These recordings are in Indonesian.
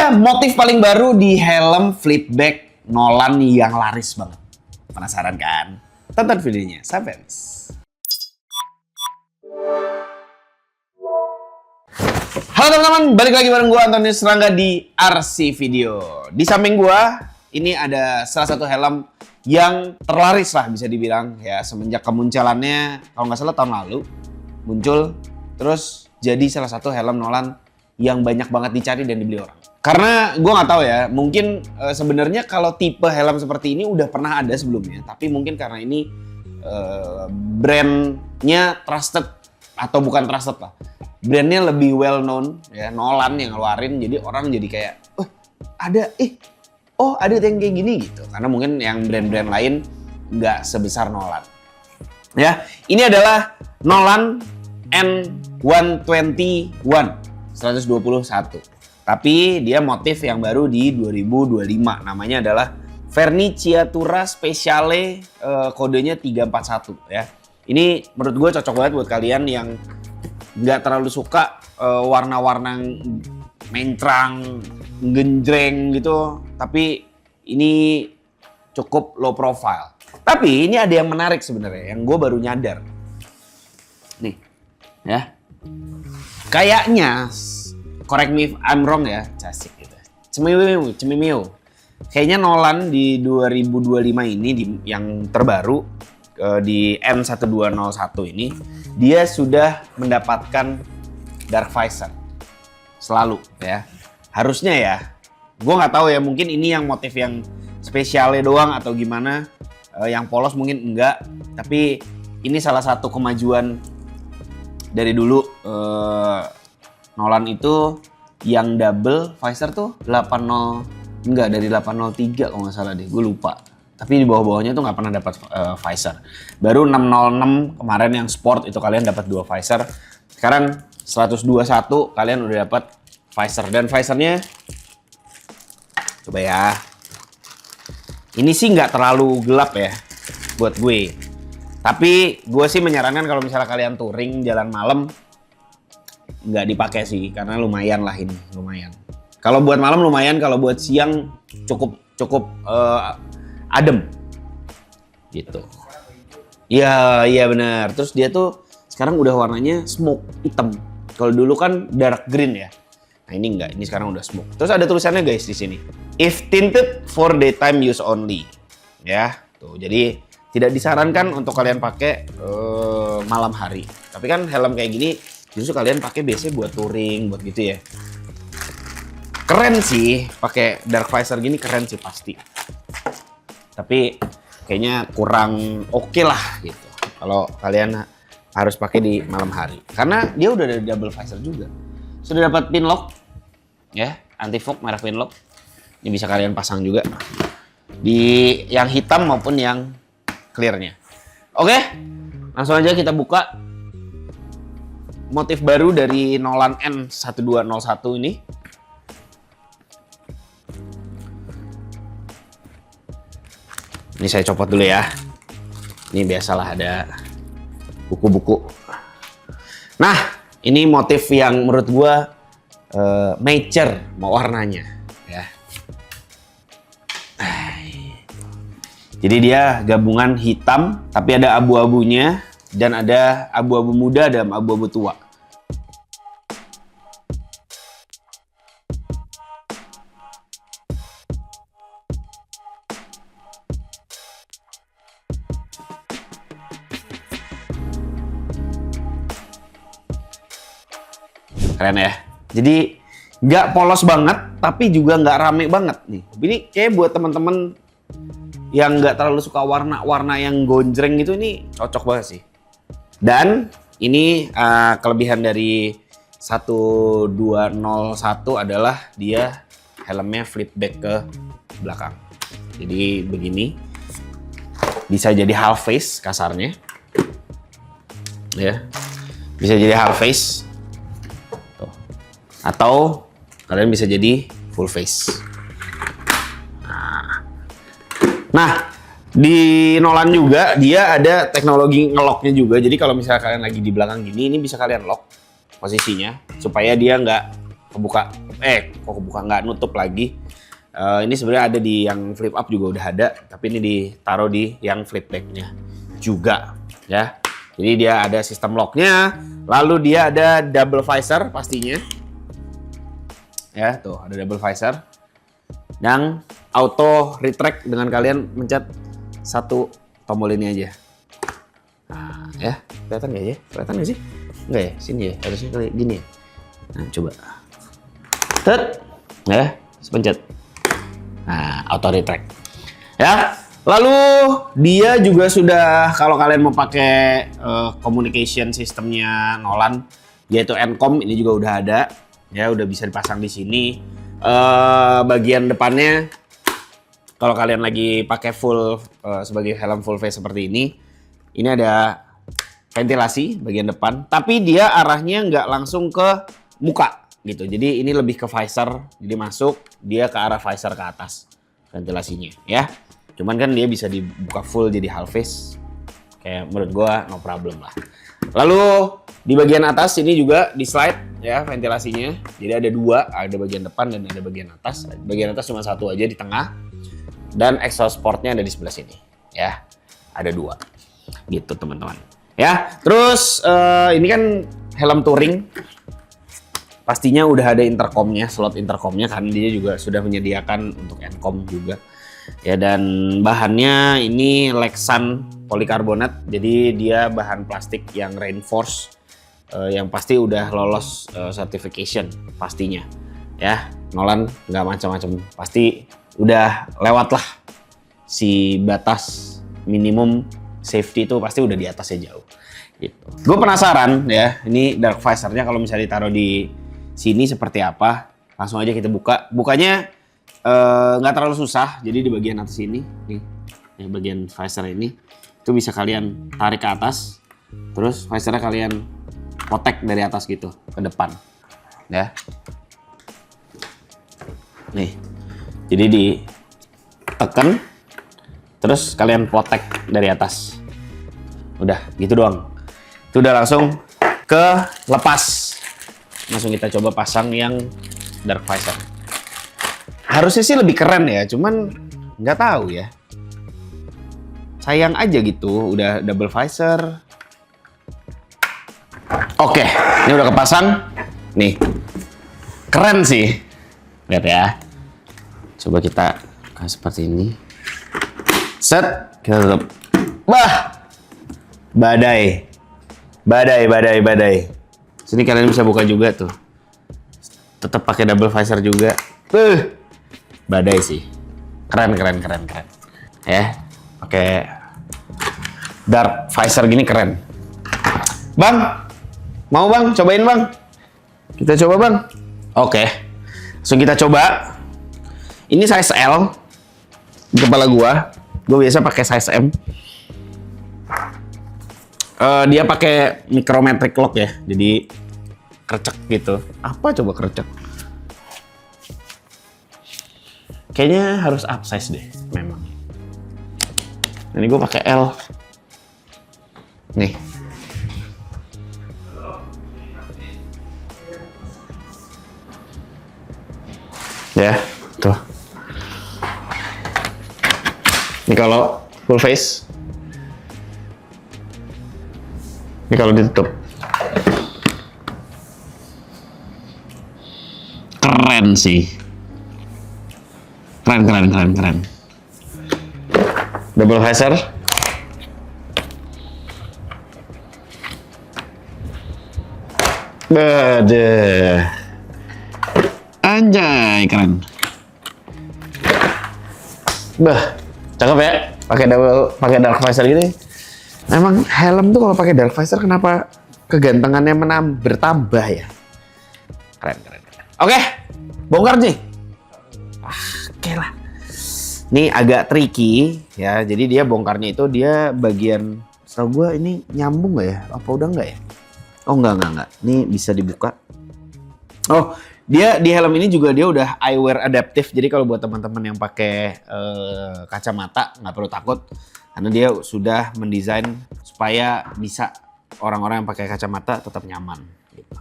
dia motif paling baru di helm flipback Nolan yang laris banget. Penasaran kan? Tonton videonya sampai habis. Halo teman-teman, balik lagi bareng gue Antonius Rangga di RC Video. Di samping gue, ini ada salah satu helm yang terlaris lah bisa dibilang ya, semenjak kemunculannya kalau nggak salah tahun lalu muncul, terus jadi salah satu helm Nolan yang banyak banget dicari dan dibeli orang. Karena gue nggak tahu ya, mungkin sebenarnya kalau tipe helm seperti ini udah pernah ada sebelumnya, tapi mungkin karena ini brandnya trusted atau bukan trusted lah, brandnya lebih well known ya, Nolan yang ngeluarin, jadi orang jadi kayak ada yang kayak gini gitu, karena mungkin yang brand-brand lain nggak sebesar Nolan ya. Ini adalah Nolan N121 121, tapi dia motif yang baru di 2025, namanya adalah Verniciatura Speciale, kodenya 341 ya. Ini menurut gue cocok banget buat kalian yang nggak terlalu suka warna-warna mencrang, genjreng gitu, tapi ini cukup low profile. Tapi ini ada yang menarik sebenarnya, yang gue baru nyadar. Nih, ya. Kayaknya, correct me if I'm wrong ya, casik gitu. Cemimiu. Kayaknya Nolan di 2025 ini yang terbaru di N1201 ini, dia sudah mendapatkan dark visor selalu ya. Harusnya ya, gue nggak tahu ya, mungkin ini yang motif yang spesialnya doang atau gimana, yang polos mungkin enggak. Tapi ini salah satu kemajuan dari dulu. Nolan itu yang double visor tuh 80, enggak, dari 803 kalau nggak salah deh, gue lupa. Tapi di bawah-bawahnya tuh nggak pernah dapat visor. Baru 606 kemarin yang sport itu kalian dapat 2 visor. Sekarang 121 kalian udah dapat visor, dan visornya coba ya. Ini sih nggak terlalu gelap ya buat gue. Tapi gue sih menyarankan kalau misalnya kalian touring jalan malam nggak dipakai sih, karena lumayan lah ini, lumayan. Kalau buat malam lumayan, kalau buat siang cukup adem gitu. Iya benar. Terus dia tuh sekarang udah warnanya smoke hitam. Kalau dulu kan dark green ya. Nah ini enggak, ini sekarang udah smoke. Terus ada tulisannya guys di sini. If tinted for daytime use only. Ya, tuh. Jadi tidak disarankan untuk kalian pakai malam hari. Tapi kan helm kayak gini justru kalian pakai biasanya buat touring, buat gitu ya. Keren sih, pakai dark visor gini keren sih pasti. Tapi kayaknya kurang oke lah gitu kalau kalian harus pakai di malam hari, karena dia udah ada double visor juga. Sudah dapat pin lock ya, anti fog merek pin lock. Ini bisa kalian pasang juga di yang hitam maupun yang clearnya. Oke, langsung aja kita buka motif baru dari Nolan N1201 ini. Ini saya copot dulu ya. Ini biasalah ada buku-buku. Nah, ini motif yang menurut gua mature mau warnanya ya. Jadi dia gabungan hitam tapi ada abu-abunya, dan ada abu-abu muda dan abu-abu tua. Keren ya. Jadi nggak polos banget, tapi juga nggak rame banget nih. Ini kayak buat teman-teman yang nggak terlalu suka warna-warna yang gonjreng gitu, ini cocok banget sih. Dan ini kelebihan dari 1201 adalah dia helmnya flip back ke belakang. Jadi begini, bisa jadi half face kasarnya, ya, bisa jadi half face, tuh. Atau kalian bisa jadi full face. Nah, di Nolan juga dia ada teknologi ngelocknya juga. Jadi kalau misalnya kalian lagi di belakang gini, ini bisa kalian lock posisinya supaya dia nggak kebuka, kok kebuka nggak nutup lagi. Ini sebenarnya ada di yang flip up juga udah ada, tapi ini ditaruh di yang flip backnya juga ya. Jadi dia ada sistem locknya, lalu dia ada double visor pastinya. Ya tuh ada double visor yang auto retract dengan kalian mencet satu tombol ini aja. Nah, ya kelihatan nggak ya? Kelihatan nggak sih? Nggak ya? Sini ya, harusnya kali gini ya. Nah coba, ya, pencet. Nah, auto retract. Ya. Lalu dia juga sudah, kalau kalian mau pakai communication sistemnya Nolan, yaitu Encom, ini juga udah ada. Ya, udah bisa dipasang di sini. Bagian depannya, kalau kalian lagi pakai full sebagai helm full face seperti ini ada ventilasi bagian depan. Tapi dia arahnya nggak langsung ke muka gitu. Jadi ini lebih ke visor. Jadi masuk, dia ke arah visor ke atas ventilasinya, ya. Cuman kan dia bisa dibuka full jadi half face. Kayak menurut gua no problem lah. Lalu di bagian atas ini juga di slide ya ventilasinya. Jadi ada dua, ada bagian depan dan ada bagian atas. Bagian atas cuma satu aja di tengah. Dan exhaust portnya ada di sebelah sini, ya. Ada dua. Gitu teman-teman. Ya, terus ini kan helm touring. Pastinya udah ada intercomnya, slot intercomnya, karena dia juga sudah menyediakan untuk Encom juga. Ya, dan bahannya ini Lexan polikarbonat, jadi dia bahan plastik yang reinforced, yang pasti udah lolos certification pastinya. Ya, Nolan nggak macam-macam, pasti udah lewat lah si batas minimum safety itu, pasti udah di atasnya jauh. Gitu. Gue penasaran ya, ini dark visornya kalau misalnya ditaruh di sini seperti apa. Langsung aja kita buka. Bukanya nggak terlalu susah. Jadi di bagian atas ini, nih, bagian visor ini, itu bisa kalian tarik ke atas. Terus visornya kalian potek dari atas gitu ke depan, ya. Nih, jadi ditekan, terus kalian potek dari atas. Udah, gitu doang. Itu udah langsung ke lepas. Langsung kita coba pasang yang dark visor. Harusnya sih lebih keren ya, cuman nggak tahu ya. Sayang aja gitu, udah double visor. Oke, ini udah kepasang. Nih, keren sih. Lihat ya. Coba kita seperti ini. Set, kita tutup. Wah, badai. Sini kalian bisa buka juga tuh. Tetap pakai double visor juga. Badai sih. Keren. Ya, pakai dark visor gini keren. Bang, mau bang? Cobain bang. Kita coba bang. Oke. Langsung kita coba. Ini size L. Di kepala gua biasa pakai size M. Dia pakai micrometric lock ya, jadi kercek gitu. Apa coba kercek? Kayaknya harus upsize deh, memang. Ini gue pakai L. Nih. Ya, tuh. Ini kalau full face. Ini kalau ditutup. Keren sih. Keren. Double visor. Bade. Anjay, keren. Bah, cakep ya. Pakai dark visor gini. Emang helm tuh kalau pakai dark visor kenapa kegantengannya bertambah ya? Keren. Oke, bongkar nih. Oke lah. Ini agak tricky ya. Jadi dia bongkarnya itu dia bagian, setahu gue ini nyambung nggak ya? Apa udah nggak ya? Oh nggak. Ini bisa dibuka. Oh, dia di helm ini juga dia udah eyewear adaptive. Jadi kalau buat teman-teman yang pakai kacamata nggak perlu takut. Karena dia sudah mendesain supaya bisa orang-orang yang pakai kacamata tetap nyaman. Gitu.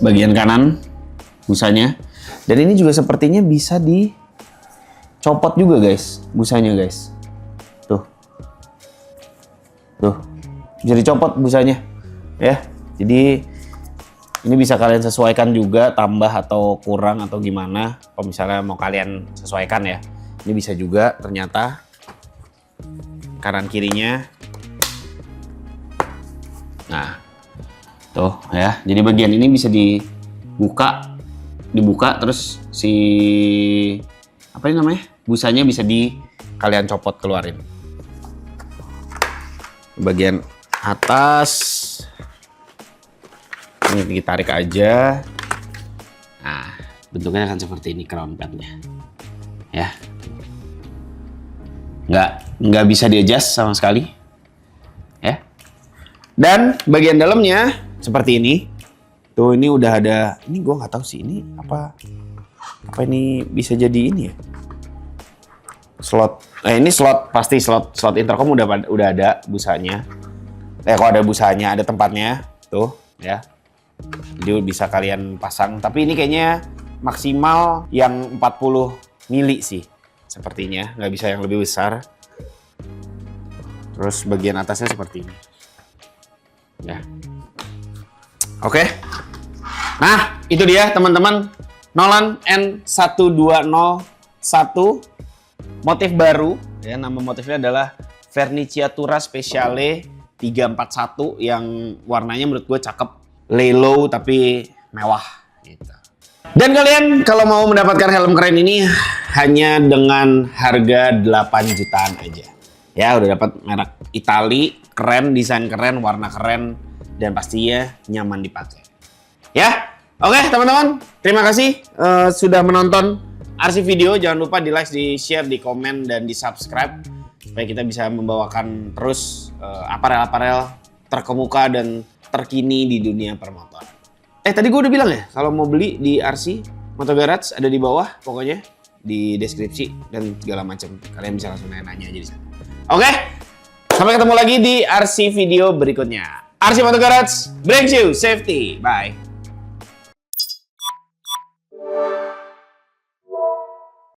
bagian kanan busanya. Dan ini juga sepertinya bisa dicopot juga guys, busanya guys. Tuh. Tuh. Bisa dicopot busanya. Ya. Jadi ini bisa kalian sesuaikan juga, tambah atau kurang atau gimana. Kalau misalnya mau kalian sesuaikan ya. Ini bisa juga ternyata kanan kirinya. Nah, tuh ya. Jadi bagian ini bisa dibuka terus si apa ini namanya? Busanya bisa kalian copot keluarin. Bagian atas ini ditarik aja. Nah, bentuknya akan seperti ini crown padnya. Ya. Nggak bisa di-adjust sama sekali. Ya. Dan bagian dalamnya seperti ini. Tuh ini udah ada, ini gue nggak tahu sih ini apa ini bisa jadi ini ya. Slot. Ini slot, pasti slot intercom udah ada busanya. Kalau ada busanya, ada tempatnya. Tuh, ya. Jadi bisa kalian pasang, tapi ini kayaknya maksimal yang 40 mili sih. Sepertinya, nggak bisa yang lebih besar. Terus bagian atasnya seperti ini. Ya. Oke. Nah, itu dia teman-teman. Nolan N1201 motif baru. Ya, nama motifnya adalah Verniciatura Speciale 341 yang warnanya menurut gue cakep. Lay low tapi mewah gitu. Dan kalian kalau mau mendapatkan helm keren ini hanya dengan harga 8 jutaan aja. Ya, udah dapat merek Itali, keren, desain keren, warna keren, dan pastinya nyaman dipakai. Ya, oke teman-teman, terima kasih sudah menonton RC Video. Jangan lupa di like, di share, di komen, dan di subscribe supaya kita bisa membawakan terus aparel-aparel terkemuka dan terkini di dunia permotoran. Tadi gue udah bilang ya, kalau mau beli di RC Moto Garage ada di bawah, pokoknya di deskripsi dan segala macam. Kalian bisa langsung nanya aja di sana. Oke, sampai ketemu lagi di RC Video berikutnya. RC Moto Garage brings you safety. Bye.